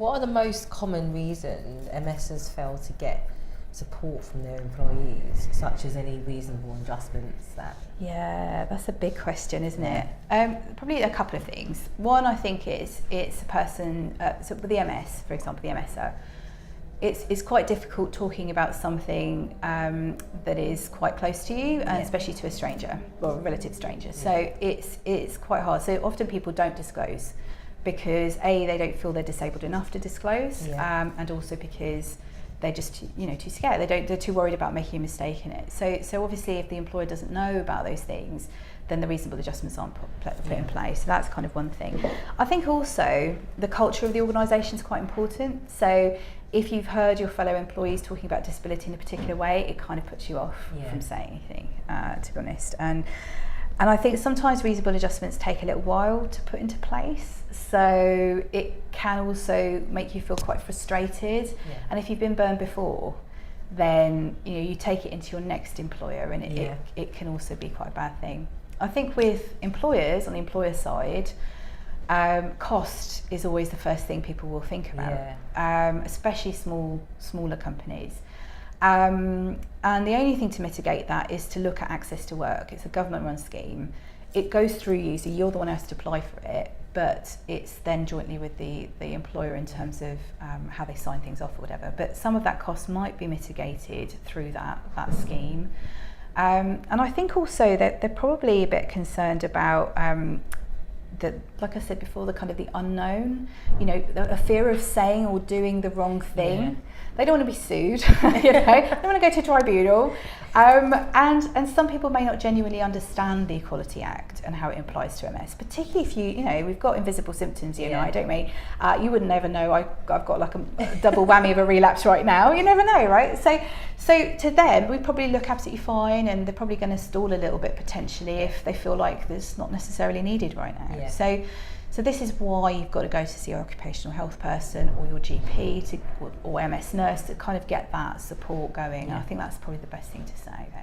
What are the most common reasons MSers fail to get support from their employees, such as any reasonable adjustments that... Yeah, that's a big question, isn't it? Probably a couple of things. One, I think it's a person, so with the MS, for example, the MSer, it's quite difficult talking about something that is quite close to you, and especially to a stranger, or a relative stranger. So it's quite hard. So often people don't disclose because A, they don't feel they're disabled enough to disclose, and also because they're just too scared. They're too worried about making a mistake in it. So obviously, if the employer doesn't know about those things, then the reasonable adjustments aren't put in place. So that's kind of one thing. I think also the culture of the organisation is quite important. So if you've heard your fellow employees talking about disability in a particular way, it kind of puts you off from saying anything, to be honest. And I think sometimes reasonable adjustments take a little while to put into place, so it can also make you feel quite frustrated. And if you've been burned before, then you take it into your next employer, and it can also be quite a bad thing. I think with employers, on the employer side, cost is always the first thing people will think about, especially smaller companies. And the only thing to mitigate that is to look at access to work. It's a government-run scheme. It goes through you, so you're the one who has to apply for it, but it's then jointly with the employer in terms of how they sign things off or whatever. But some of that cost might be mitigated through that scheme. And I think also that they're probably a bit concerned about like I said before, the kind of the unknown, a fear of saying or doing the wrong thing. They don't want to be sued, they don't want to go to tribunal. And some people may not genuinely understand the Equality Act and how it applies to MS, particularly if we've got invisible symptoms, you and I, don't we? You wouldn't never know, I've got like a double whammy of a relapse right now, you never know, right? So to them, we probably look absolutely fine, and they're probably going to stall a little bit potentially if they feel like this not necessarily needed right now. So this is why you've got to go to see your occupational health person or your GP or MS nurse to kind of get that support going. I think that's probably the best thing to say there.